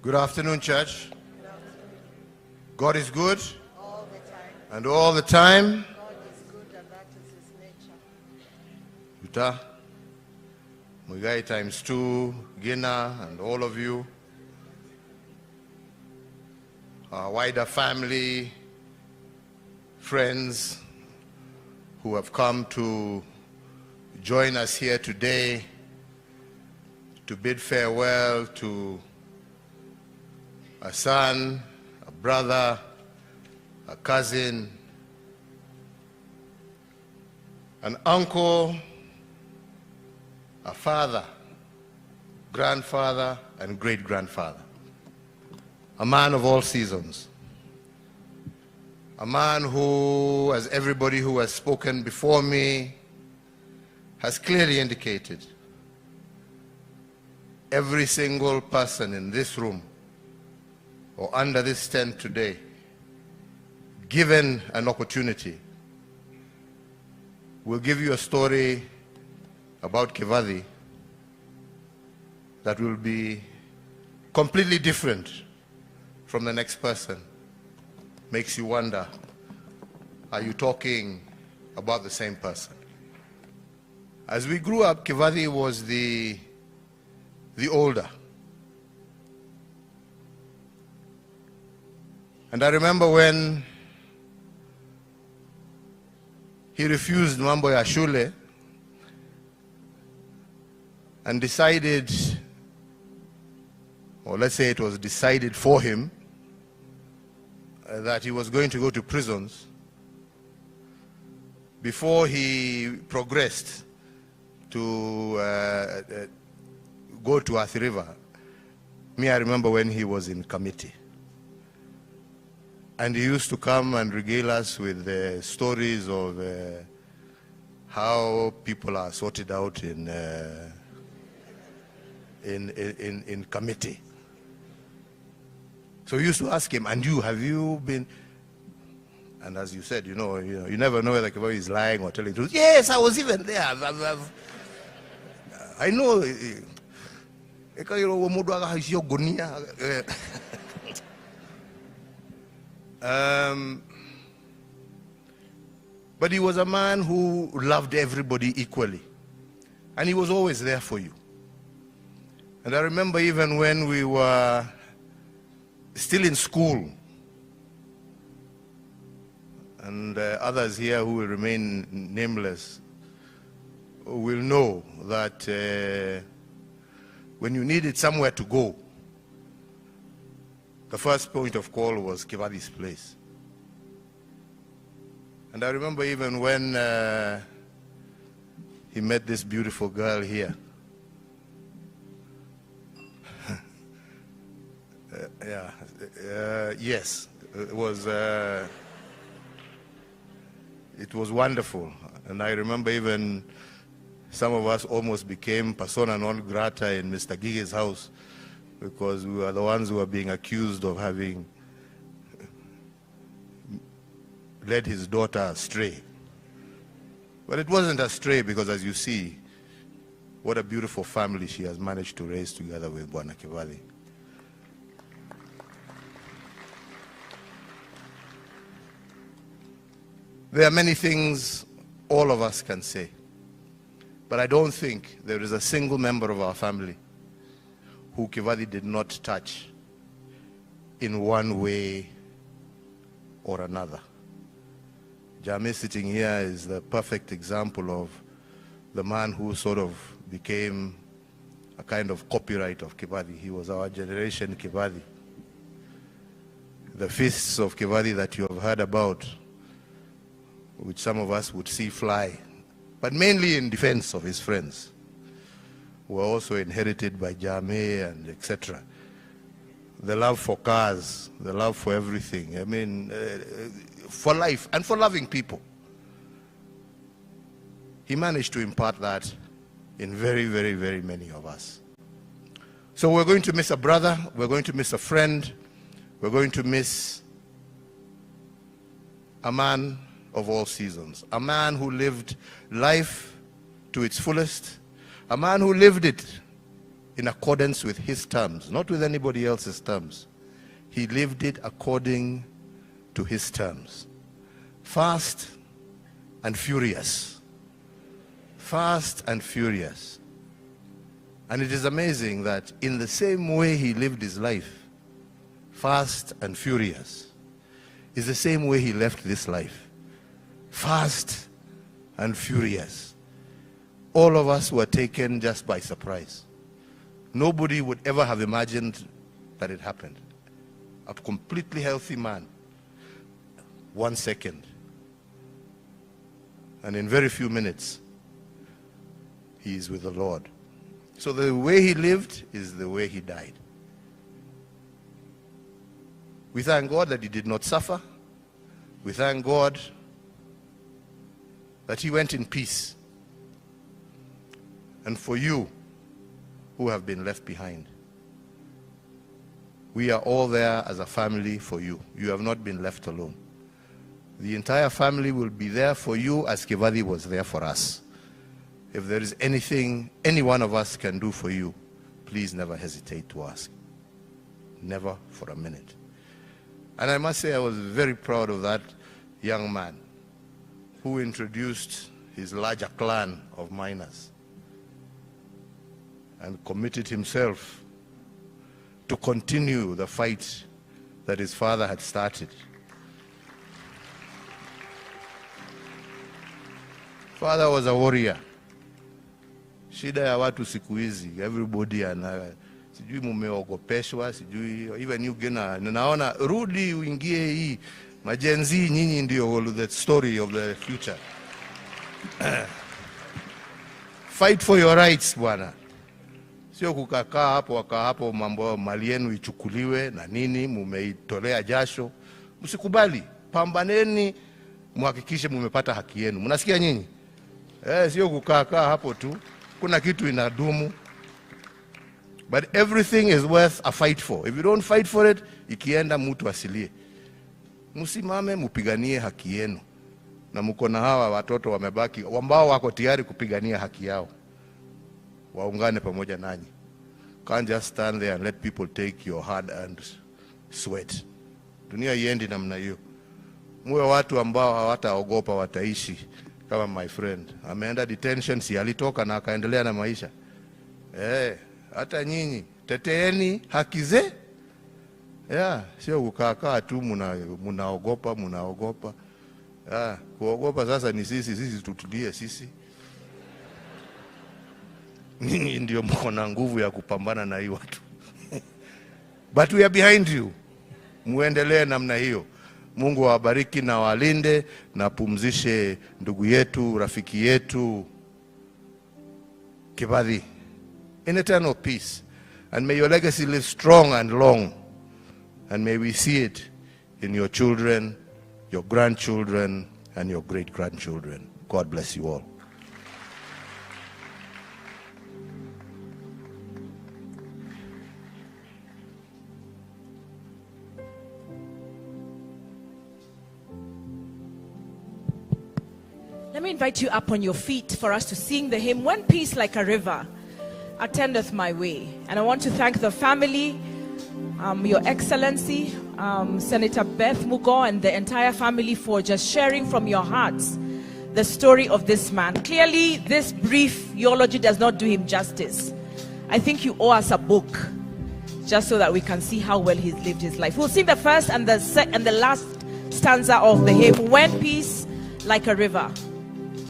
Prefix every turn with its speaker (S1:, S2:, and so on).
S1: Good afternoon, church.
S2: Good afternoon.
S1: God is good.
S2: All the time.
S1: And all the time.
S2: God is good, and that is his nature.
S1: Kibathi Muigai times 2, Gina, and all of you. Our wider family, friends who have come to join us here today to bid farewell to a son, a brother, a cousin, an uncle, a father, grandfather, and great-grandfather. A man of all seasons. A man who, as everybody who has spoken before me has clearly indicated, every single person in this room or under this tent today, given an opportunity, will give you a story about Kibathi that will be completely different from the next person. Makes you wonder, are you talking about the same person? As we grew up, Kibathi was the older. And I remember when he refused mambo ya shule and decided, or let's say it was decided for him, that he was going to go to prisons. Before he progressed to go to Athi River, I remember when he was in committee. And he used to come and regale us with stories of how people are sorted out in committee. So we used to ask him, and you, have you been? And as you said, you never know whether Kibathi is lying or telling the truth. Yes, I was even there. I know. But he was a man who loved everybody equally. And he was always there for you. And I remember even when we were still in school, and others here who will remain nameless will know that when you needed somewhere to go, the first point of call was Kibathi's place. And I remember even when he met this beautiful girl here. Yes, it was wonderful. And I remember even some of us almost became persona non grata in Mr. Gige's house, because we were the ones who were being accused of having led his daughter astray. But it wasn't astray, because as you see, what a beautiful family she has managed to raise together with Bwana Kibathi. There are many things all of us can say, but I don't think there is a single member of our family who Kibathi did not touch in one way or another. Jame sitting here is the perfect example of the man who sort of became a kind of copyright of Kibathi. He was our generation Kibathi. The feasts of Kibathi that you have heard about, which some of us would see fly, but mainly in defense of his friends, were also inherited by Jame and etc. The love for cars, the love for everything, I mean, for life and for loving people. He managed to impart that in very, very, very many of us. So we're going to miss a brother, we're going to miss a friend, we're going to miss a man of all seasons, a man who lived life to its fullest, a man who lived it in accordance with his terms, not with anybody else's terms. He lived it according to his terms. Fast and furious. Fast and furious. And it is amazing that in the same way he lived his life, fast and furious, is the same way he left this life. Fast and furious. All of us were taken just by surprise. Nobody would ever have imagined that it happened. A completely healthy man, 1 second. And in very few minutes, he is with the Lord. So the way he lived is the way he died. We thank God that he did not suffer. We thank God that he went in peace. And for you who have been left behind, we are all there as a family for you. You have not been left alone. The entire family will be there for you as Kibathi was there for us. If there is anything any one of us can do for you, please never hesitate to ask. Never for a minute. And I must say I was very proud of that young man who introduced his larger clan of miners and committed himself to continue the fight that his father had started. Father was a warrior. Shida ya watu siku hizi, everybody sijui mumeogopeshwa, sijui even you gena, naona rudi uingie hii majenzi, nyinyi ndio the story of the future. Fight for your rights, bwana. Sio kukakaa hapo wakaa hapo mambo mali yenu ichukuliwe na nini, mumeitolea jasho. Msikubali, pambaneni muhakikishe mumepata haki yenu. Mnasikia nyinyi? Sio kukaa hapo tu. Kuna kitu inadumu. But everything is worth a fight for. If you don't fight for it, ikienda mtu asilie. Msimame mupiganie haki yenu. Na mko na hawa watoto wamebaki ambao wako tayari kupigania haki yao. Waungane pamoja nanyi. Can't just stand there and let people take your hard-earned sweat. Dunia iendi namna hiyo. Muwe watu ambao hawataogopa, wataishi. Kama my friend ameenda detention, si alitoka na akaendelea na maisha. Hata nyinyi teteeni haki ze. Sio kukaa tu munaogopa. Kuogopa sasa ni sisi tutulie sisi. Nyinyi ndio mko na nguvu ya kupambana na hii watu. But we are behind you. Muendelee namna hiyo. Mungu awabariki na walinde na pumzishe ndugu yetu, rafiki yetu Kibathi in eternal peace. And may your legacy live strong and long. And may we see it in your children, your grandchildren, and your great-grandchildren. God bless you all.
S3: Let me invite you up on your feet for us to sing the hymn, When Peace Like a River Attendeth My Way. And I want to thank the family, Your Excellency, Senator Beth Mugo, and the entire family for just sharing from your hearts the story of this man. Clearly, this brief eulogy does not do him justice. I think you owe us a book, just so that we can see how well he's lived his life. We'll sing the first and the last stanza of the hymn, When Peace Like a River